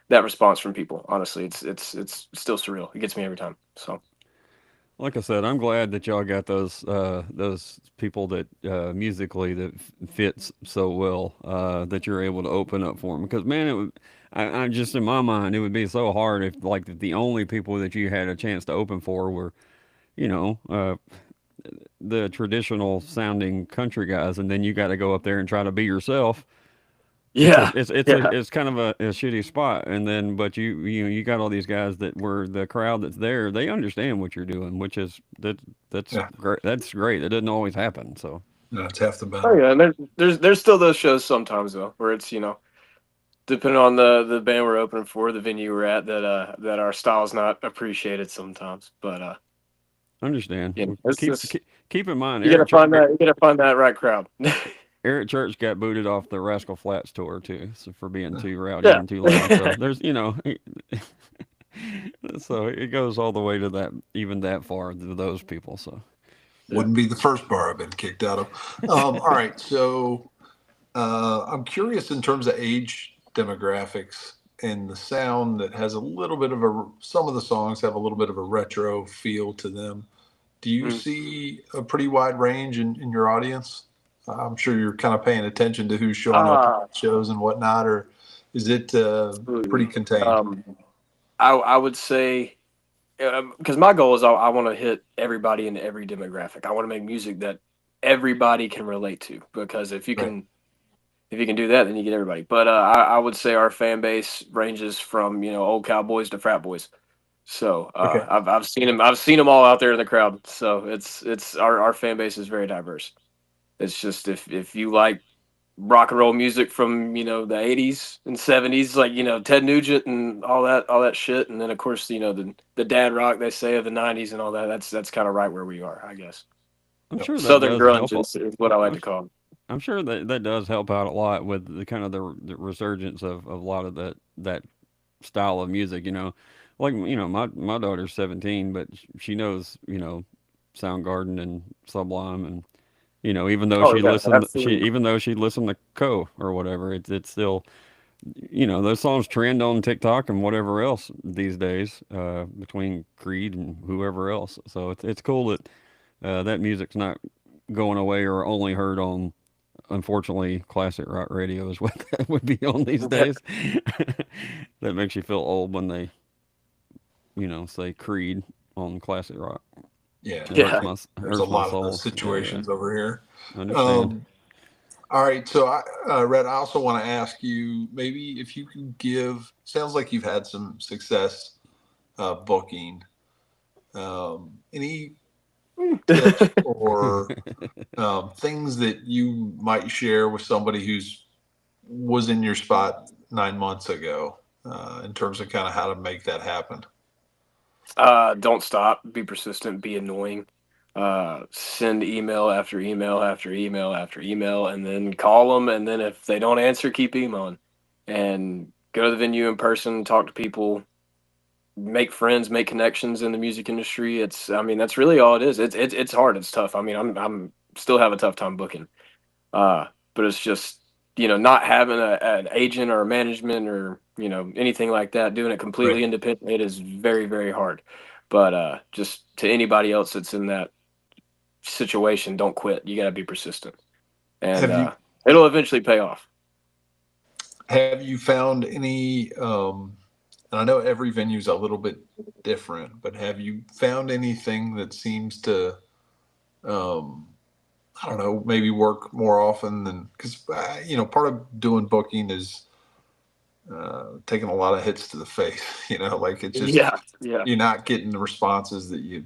that response from people. Honestly, it's still surreal. It gets me every time. So. Like I said, I'm glad that y'all got those people that musically that fits so well that you're able to open up for them. Because man, it would, I just in my mind, it would be so hard if the only people that you had a chance to open for were, you know, the traditional sounding country guys, and then you got to go up there and try to be yourself. Yeah, It's kind of a shitty spot, and then but you got all these guys that were the crowd that's there. They understand what you're doing, which is that's great. That's great. It doesn't always happen. So That's half the battle. Oh yeah, and there's still those shows sometimes though, where it's depending on the band we're opening for, the venue we're at, that our style's not appreciated sometimes. But understand. yeah, Keep in mind, you gotta find that right crowd. Eric Church got booted off the Rascal Flatts tour too, so for being too rowdy and too loud. So there's so it goes all the way to that, even that far to those people. So wouldn't be the first bar I've been kicked out of. All right, so I'm curious in terms of age demographics and the sound that has a little bit of some of the songs have a little bit of a retro feel to them. Do you see a pretty wide range in your audience? I'm sure you're kind of paying attention to who's showing up at shows and whatnot, or is it pretty contained? I would say, because my goal is I want to hit everybody in every demographic. I want to make music that everybody can relate to, because if you can do that, then you get everybody. But I would say our fan base ranges from old cowboys to frat boys. So Okay. I've seen them all out there in the crowd. So it's our fan base is very diverse. It's just if you like rock and roll music from the 80s and 70s, like Ted Nugent and all that shit, and then of course the dad rock they say of the 90s and all that. That's kind of right where we are, I guess. I'm sure that Southern does grunge is what I like to call it. I'm sure that does help out a lot with the kind of the resurgence of a lot of that style of music. Like my daughter's 17, but she knows Soundgarden and Sublime and. Even though even though she listened to Co or whatever, it's still, those songs trend on TikTok and whatever else these days, between Creed and whoever else. So it's cool that that music's not going away or only heard on, unfortunately, classic rock radio is what that would be on these days. That makes you feel old when they, say Creed on classic rock. Yeah. Yeah. There's a lot of those situations over here. I understand. All right. So, Rhett, I also want to ask you maybe if you can give, sounds like you've had some success booking. Any tips or things that you might share with somebody was in your spot 9 months ago in terms of kind of how to make that happen? Don't stop. Be persistent. Be annoying. Send email after email after email after email, and then call them. And then if they don't answer, keep emailing. And go to the venue in person. Talk to people. Make friends. Make connections in the music industry. I mean, that's really all it is. It's hard. It's tough. I mean, I'm still have a tough time booking. But it's just, not having an agent or a management or, anything like that, doing it completely Right. independent, it is very, very hard. But just to anybody else that's in that situation, don't quit. You got to be persistent. And it'll eventually pay off. Have you found any, and I know every venue is a little bit different, but have you found anything that seems to, I don't know, maybe work more often than, because, part of doing booking is taking a lot of hits to the face, like it's just, Yeah. you're not getting the responses that you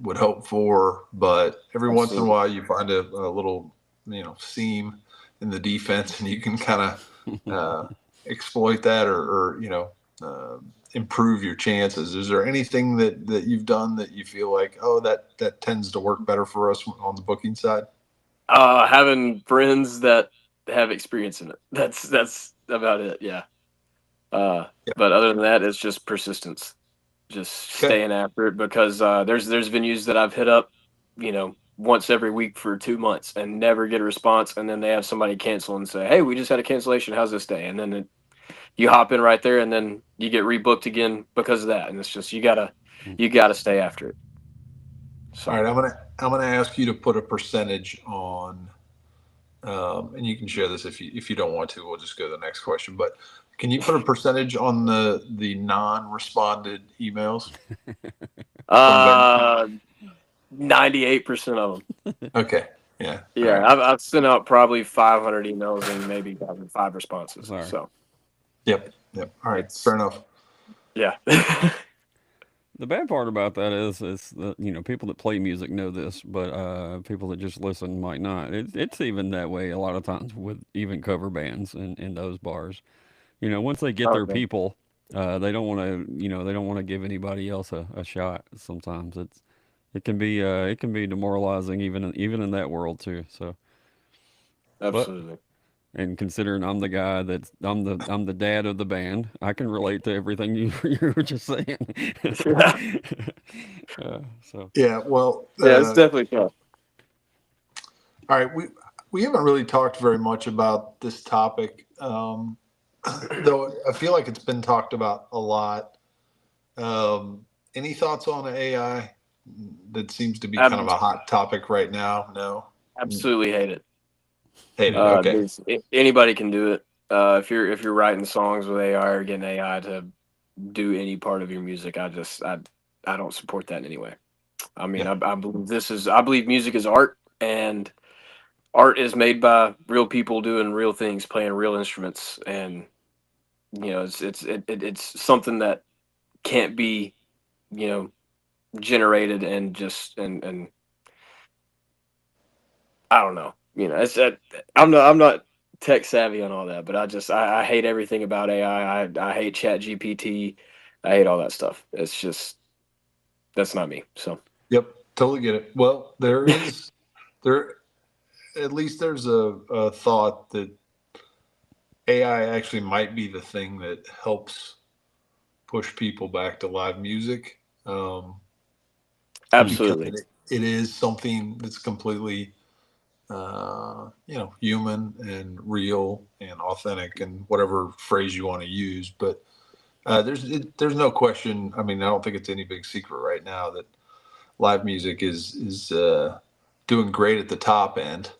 would hope for, but every once in a while you find a little, seam in the defense and you can kind of exploit that or improve your chances. Is there anything that you've done that you feel like, oh, that tends to work better for us on the booking side? Having friends that have experience in it. That's about it. Yeah. Yeah. But other than that, it's just persistence. Just Okay. staying after it because there's venues that I've hit up, once every week for 2 months and never get a response, and then they have somebody cancel and say, "Hey, we just had a cancellation. How's this day?" And then you hop in right there, and then you get rebooked again because of that. And it's just you gotta stay after it. So. All right, I'm gonna ask you to put a percentage on, and you can share this if you don't want to. We'll just go to the next question. But can you put a percentage on the non-responded emails? 98% of them. Okay. Yeah. Yeah, Right. I've sent out probably 500 emails and maybe gotten 5 responses. Sorry. So. Yep. All right. Fair enough. Yeah. The bad part about that is that, people that play music know this, but people that just listen might not. It's even that way a lot of times with even cover bands in those bars. Once they get their Okay. people, they don't want to give anybody else a shot. Sometimes it can be demoralizing even in that world too. So, Absolutely. and considering I'm the guy I'm the dad of the band, I can relate to everything you were just saying. So Yeah. Well. Yeah, it's definitely tough. All right. We haven't really talked very much about this topic, though I feel like it's been talked about a lot. Any thoughts on AI? That seems to be kind of a hot topic right now. No. Absolutely hate it. Hate it. Okay. Anybody can do it. If you're writing songs with AI or getting AI to do any part of your music, I don't support that in any way. I mean, Yeah. I believe music is art, and art is made by real people doing real things, playing real instruments, and it's something that can't be, generated and just and I don't know. It's I'm not tech savvy on all that, but I hate everything about AI. I hate Chat GPT. I hate all that stuff. It's just that's not me. So. Yep. Totally get it. Well, there's a thought that AI actually might be the thing that helps push people back to live music. Absolutely. Because it is something that's completely, human and real and authentic and whatever phrase you want to use. But there's no question. I mean, I don't think it's any big secret right now that live music is doing great at the top end.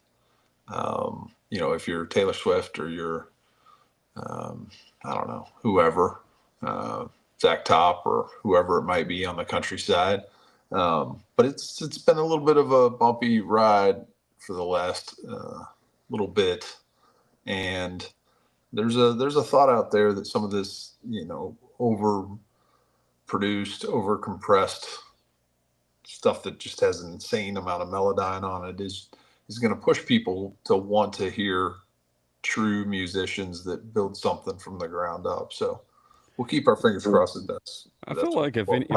If you're Taylor Swift or you're, I don't know, whoever, Zach Top or whoever it might be on the countryside. But it's been a little bit of a bumpy ride for the last little bit, and there's a thought out there that some of this, overproduced, overcompressed stuff that just has an insane amount of melodyne on it is going to push people to want to hear true musicians that build something from the ground up. So we'll keep our fingers crossed that that's. I feel like if any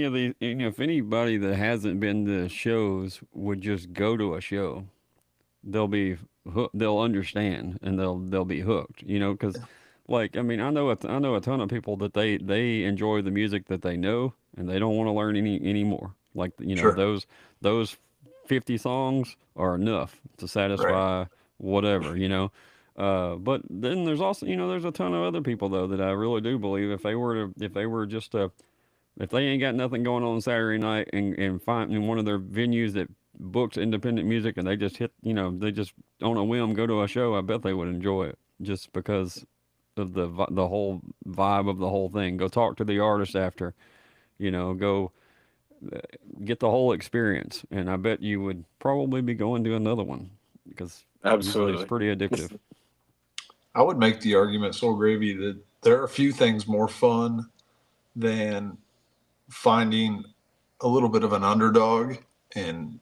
of these, if anybody that hasn't been to shows would just go to a show, they'll understand and they'll be hooked, because like, I mean, I know a ton of people that they enjoy the music that they know and they don't want to learn any more. Like, Sure. those 50 songs are enough to satisfy whatever, but then there's also, there's a ton of other people though that I really do believe if they ain't got nothing going on Saturday night and find in one of their venues that books independent music and they just they just on a whim go to a show, I bet they would enjoy it just because of the whole vibe of the whole thing. Go talk to the artist after, go get the whole experience, and I bet you would probably be going to another one because usually it's pretty addictive. I would make the argument, Soul Gravy, that there are a few things more fun than finding a little bit of an underdog and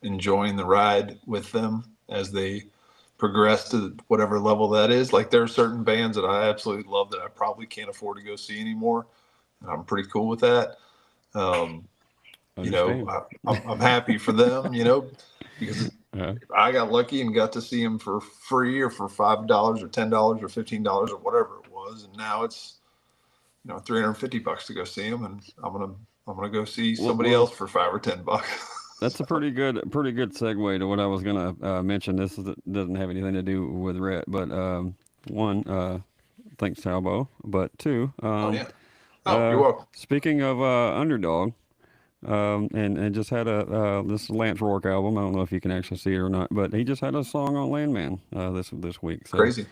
enjoying the ride with them as they progress to whatever level that is. Like, there are certain bands that I absolutely love that I probably can't afford to go see anymore. And I'm pretty cool with that. I'm happy for them, because I got lucky and got to see them for free or for $5 or $10 or $15 or whatever it was. And now it's, $350 to go see them. And I'm going to go see somebody else for $5 or $10. That's a pretty good segue to what I was gonna mention. This doesn't have anything to do with Rhett, but one, thanks Talbot, but two, you're welcome. Speaking of underdog, and just had this Lance Rourke album. I don't know if you can actually see it or not, but he just had a song on Landman this week. So, crazy.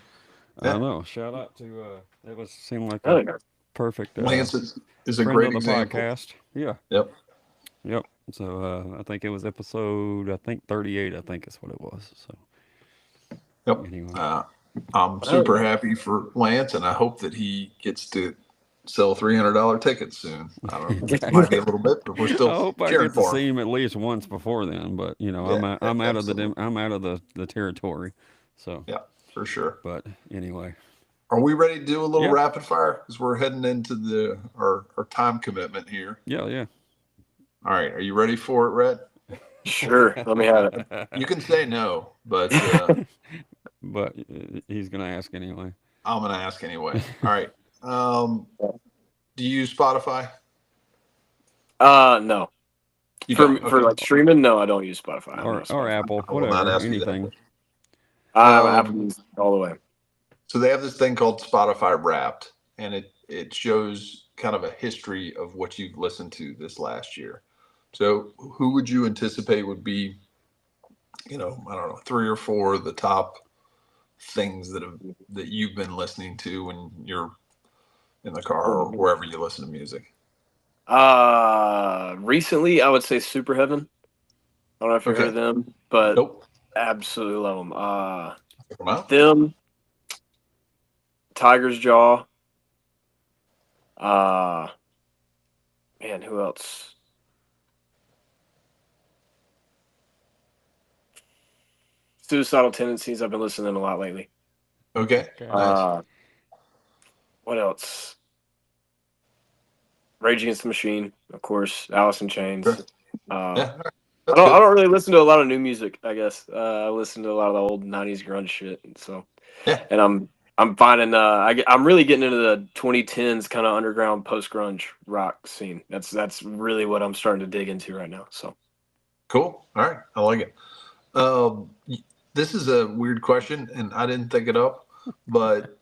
I don't know. Shout out to it seemed like a perfect. Lance is a friend great of the example. podcast. Yeah. Yep. So I think it was episode 38. I think is what it was. So. Yep. Anyway. I'm super happy for Lance, and I hope that he gets to sell $300 tickets soon. I don't know. It might be a little bit, but we're still. I hope I cheering get to for see him at least once before then. But I'm out of the territory. So yeah, for sure. But anyway. Are we ready to do a little rapid fire? Because we're heading into our time commitment here. Yeah. All right. Are you ready for it, Rhett? Sure. Let me have it. You can say no, but but he's gonna ask anyway. I'm gonna ask anyway. All right. Do you use Spotify? No. For like streaming, no, I don't use Spotify. Or Apple, I will not whatever, ask you anything. that. I have Apple Music all the way. So they have this thing called Spotify Wrapped, and it shows kind of a history of what you've listened to this last year. So who would you anticipate would be, I don't know, 3 or 4 of the top things that you've been listening to when you're in the car or wherever you listen to music? Recently, I would say Super Heaven. I don't know if you've heard of them, but nope. Absolutely love them. Them, Tiger's Jaw. Man, who else? Suicidal Tendencies. I've been listening a lot lately. Okay. Nice. What else? Rage Against the Machine, of course. Alice in Chains. Sure. I don't really listen to a lot of new music, I guess. I listen to a lot of the old 90s grunge shit. So, and I'm finding I'm really getting into the 2010s kind of underground post grunge rock scene. That's really what I'm starting to dig into right now. So cool. All right, I like it. This is a weird question, and I didn't think it up, but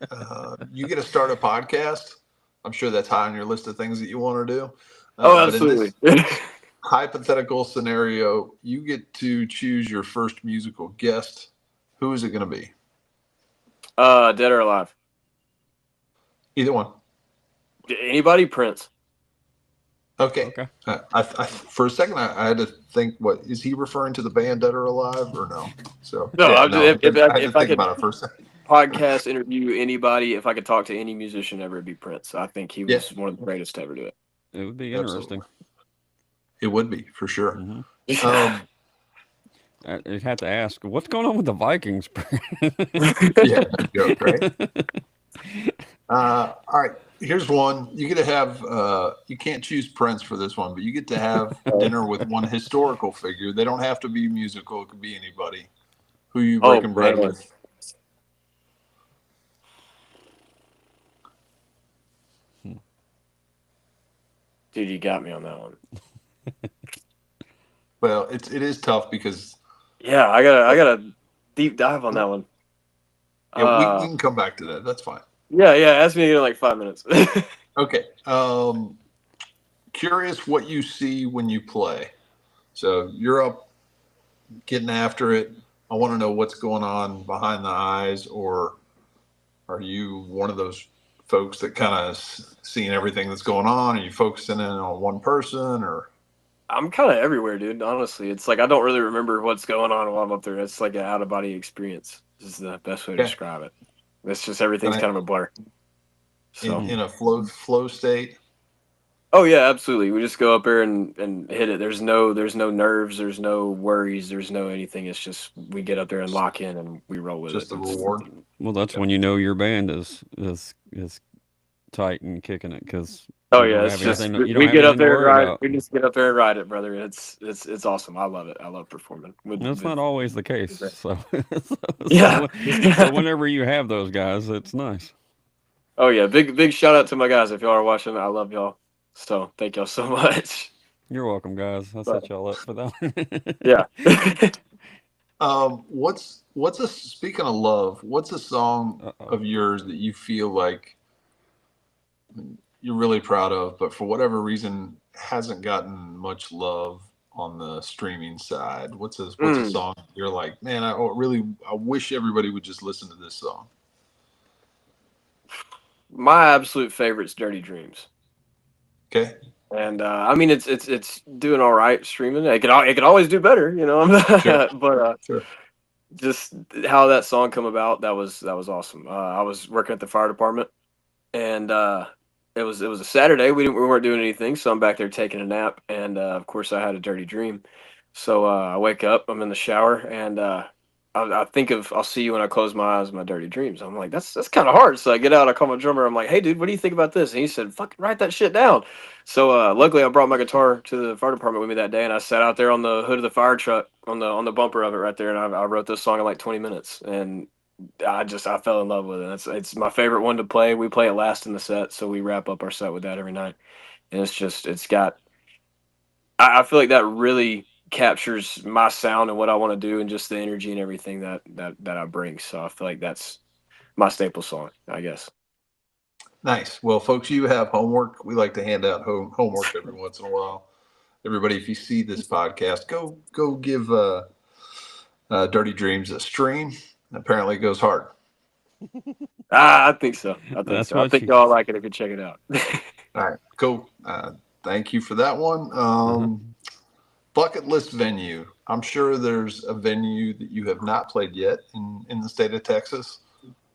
you get to start a podcast. I'm sure that's high on your list of things that you want to do. Absolutely. But in this hypothetical scenario, you get to choose your first musical guest. Who is it going to be? Dead or alive? Either one. Anybody? Prince. Okay. Okay. For a second, I had to think, what is he referring to, the band Dead or Alive, or no? So No, yeah, I'm no. just, if, I had to if I think could about it for a second. podcast interview anybody, if I could talk to any musician ever, it'd be Prince. I think he Yeah. was one of the greatest to ever do it. It would be interesting. Absolutely. It would be, for sure. Mm-hmm. I had to ask, what's going on with the Vikings? Yeah, no joke, right? All right. Here's one. You get to have, you can't choose Prince for this one, but you get to have dinner with one historical figure. They don't have to be musical. It could be anybody. Who you breaking bread man. with? Dude, you got me on that one. Well, it is tough because Yeah, I got a deep dive on that one. yeah, we can come back to that. That's fine. Yeah. Ask me again in like 5 minutes. Okay. Curious what you see when you play. So you're up getting after it. I want to know what's going on behind the eyes, or are you one of those folks that kind of seeing everything that's going on? Are you focusing in on one person, or? I'm kind of everywhere, dude. Honestly, it's like I don't really remember what's going on while I'm up there. It's like an out of body experience. This is the best way to describe it. It's just everything's kind of a blur. So In a flow state. Oh yeah, absolutely. We just go up there and hit it. There's no nerves, there's no worries, there's no anything. It's just we get up there and lock in and we roll with Just it. the reward. Well, that's when you know your band is tight and kicking it, because It's just we get up there and ride. We just get up there and ride it, brother. It's awesome. I love it. I love performing. That's not always the case. So yeah. So whenever you have those guys, it's nice. Oh yeah, big shout out to my guys. If y'all are watching, I love y'all. So thank y'all so much. You're welcome, guys. I set y'all up for that. Yeah. Speaking of love, what's a song of yours that you feel like you're really proud of, but for whatever reason hasn't gotten much love on the streaming side? What's a song you're like, man, I wish everybody would just listen to this song? My absolute favorite's Dirty Dreams. Okay. And I mean, it's doing all right streaming. It could always do better, you know. Sure. But Sure. just how that song come about, that was awesome. I was working at the fire department, and it was a Saturday. We weren't doing anything, so I'm back there taking a nap, and of course I had a dirty dream. So I wake up, I'm in the shower, and I think of I'll see you when I close my eyes, my dirty dreams. I'm like, that's kind of hard. So I get out, I call my drummer. I'm like, hey, dude, what do you think about this? And he said, fucking write that shit down. So luckily, I brought my guitar to the fire department with me that day, and I sat out there on the hood of the fire truck on the bumper of it right there, and I wrote this song in like 20 minutes, and I fell in love with it. It's my favorite one to play. We play it last in the set, so we wrap up our set with that every night, and it's got. I feel like that really captures my sound and what I want to do, and just the energy and everything that I bring. So I feel like that's my staple song, I guess. Nice. Well, folks, you have homework. We like to hand out homework every once in a while. Everybody, if you see this podcast, go give Dirty Dreams a stream. Apparently, it goes hard. I think so. I think y'all like it if you check it out. All right, cool. Thank you for that one. Bucket list venue. I'm sure there's a venue that you have not played yet in the state of Texas.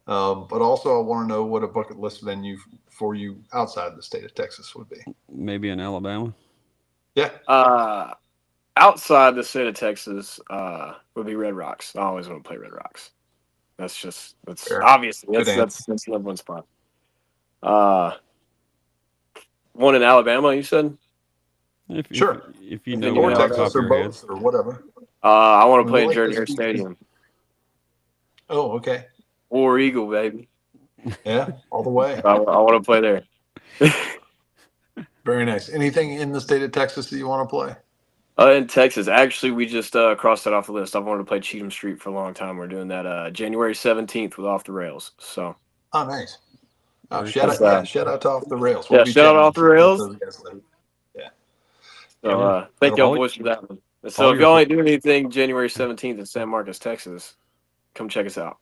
But also I want to know what a bucket list venue for you outside the state of Texas would be. Maybe in Alabama. Yeah. Outside the state of Texas would be Red Rocks. I always want to play Red Rocks. That's Fair. obviously that's number one spot. One in Alabama, you said? Sure. If you know or off the top Texas of or your head. both or whatever. I want to play in like Jordan this Hare week. Stadium. Oh, okay. War Eagle, baby. Yeah, all the way. I want to play there. Very nice. Anything in the state of Texas that you want to play? In Texas, actually, we just crossed that off the list. I've wanted to play Cheatham Street for a long time. We're doing that January 17th with Off the Rails. So. Oh, nice. Shout out to Off the Rails. We'll shout out Off the Rails. Yeah. So thank y'all boys for that one. So if y'all ain't doing anything January 17th in San Marcos, Texas, come check us out.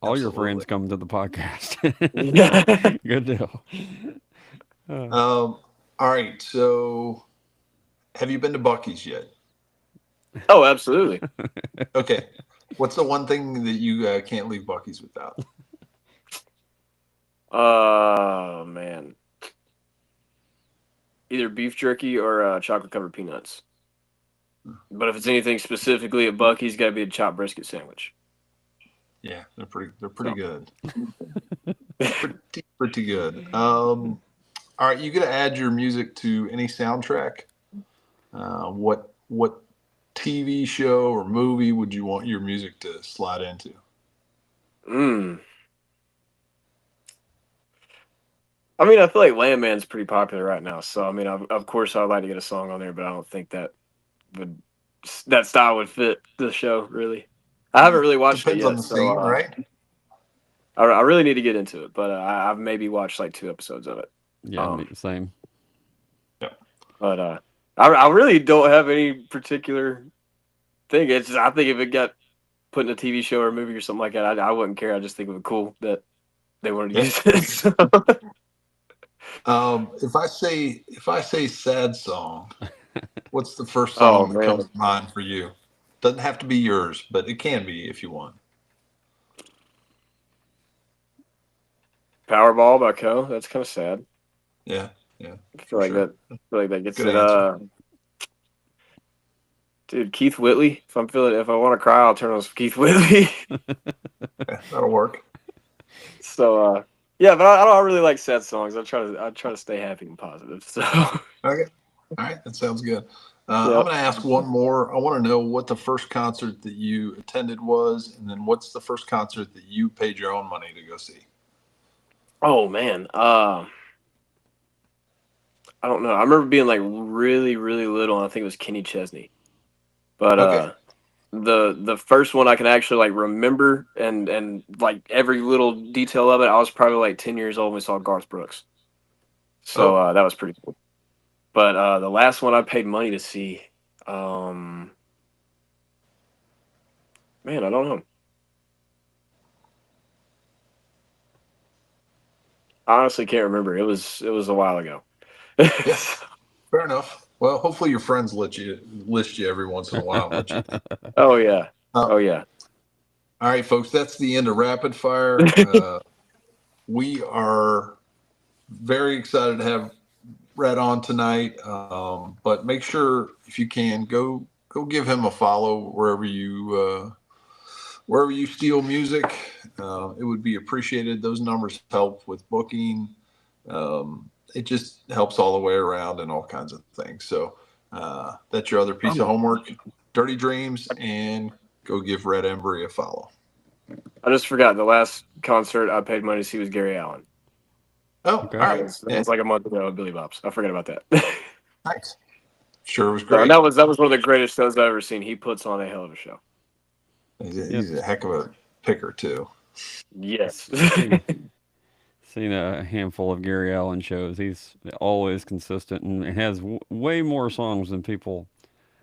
All your friends come to the podcast. Good deal. All right. So, have you been to Buc-ee's yet? Oh, absolutely. Okay. What's the one thing that you can't leave Buc-ee's without? Oh man, either beef jerky or chocolate covered peanuts. But if it's anything specifically at Buc-ee's, got to be a chopped brisket sandwich. Yeah, they're pretty good. So. Pretty good. All right, you got to add your music to any soundtrack. What TV show or movie would you want your music to slide into? I mean, I feel like Landman's pretty popular right now. So, I mean, of course, I'd like to get a song on there, but I don't think that style would fit the show, really. I haven't really watched Depends it yet. on the so, scene, right? I really need to get into it, but I've maybe watched like 2 episodes of it. Yeah, me the same. But I really don't have any particular thing. It's just, I think if it got put in a TV show or a movie or something like that, I wouldn't care. I just think it would be cool that they wanted to use it. So. If I say sad song, what's the first song that comes to mind for you? Doesn't have to be yours, but it can be if you want. Powerball by Co. That's kind of sad. Yeah. I feel like that gets Good it. answer. Dude, Keith Whitley. If I want to cry, I'll turn on some Keith Whitley. Yeah, that'll work. So yeah, but I don't really like sad songs. I try to stay happy and positive. So Okay. All right, that sounds good. I'm going to ask one more. I want to know what the first concert that you attended was, and then what's the first concert that you paid your own money to go see? Oh man, I don't know. I remember being like really, really little, and I think it was Kenny Chesney. But Okay. the first one I can actually like remember and like every little detail of it, I was probably like 10 years old when we saw Garth Brooks. So that was pretty cool. But the last one I paid money to see, man, I don't know. I honestly can't remember. It was a while ago. Yeah, fair enough. Well, hopefully your friends list you every once in a while. And let you Oh yeah. Oh yeah. All right, folks, that's the end of Rapid Fire. We are very excited to have Rhett on tonight, but make sure if you can go give him a follow wherever you steal music. It would be appreciated. Those numbers help with booking. It just helps all the way around and all kinds of things. So that's your other piece of homework. Dirty Dreams, and go give Rhett Embry a follow. I just forgot the last concert I paid money to see was Gary Allen. Oh, Okay. all right. It was like a month ago at Billy Bob's. I forgot about that. Nice. Sure was So, great. and that was one of the greatest shows I've ever seen. He puts on a hell of a show. He's a heck of a picker, too. Yes. Seen a handful of Gary Allen shows. He's always consistent and has way more songs than people.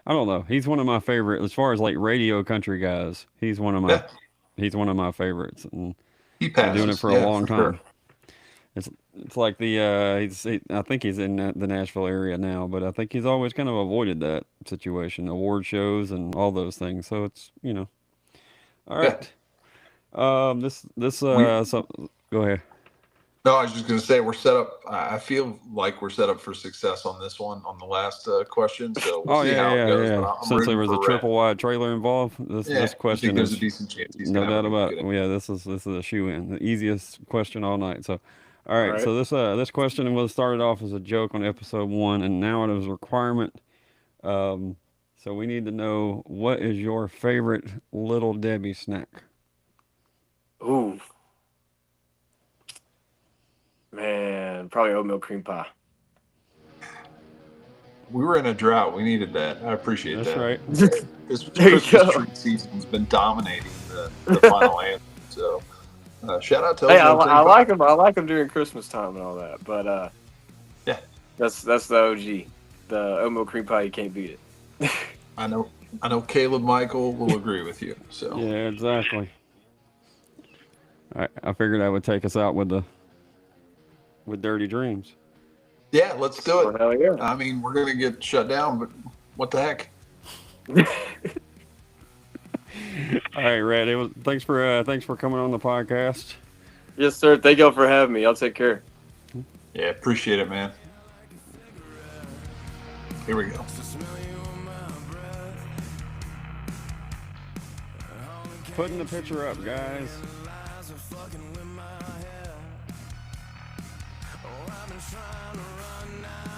I don't know. He's one of my favorite as far as like radio country guys. He's one of my favorites, and He been passes. doing it for a long time. Sure. It's like I think he's in the Nashville area now, but I think he's always kind of avoided that situation, award shows and all those things. So it's all right. So go ahead. No, I was just going to say we're set up. I feel like we're set up for success on this one, on the last question. So we'll see how it goes. But I'm Since there rooting was a for triple wide trailer involved, this I question think there's is a decent chance he's no gonna have doubt a about good it. Yeah, this is a shoe in, the easiest question all night. So, all right. So this question was started off as a joke on episode 1, and now it is a requirement. So we need to know, what is your favorite Little Debbie snack? Ooh. Man, probably oatmeal cream pie. We were in a drought. We needed that. I appreciate That's that. right. This There you Christmas go. treat season's been dominating the final anthem. So shout out to Hey, I oatmeal cream pie. like them. I like them during Christmas time and all that. But Yeah. that's the OG. The oatmeal cream pie, you can't beat it. I know Caleb Michael will agree with you. So Yeah, exactly. I figured I would take us out with Dirty Dreams. Yeah, let's do Oh, it. hell yeah. I mean, we're gonna get shut down, but what the heck? All right, Rhett. Thanks for coming on the podcast. Yes, sir. Thank y'all for having me. I'll take care. Yeah, appreciate it, man. Here we go. Putting the picture up, guys. Trying to run now.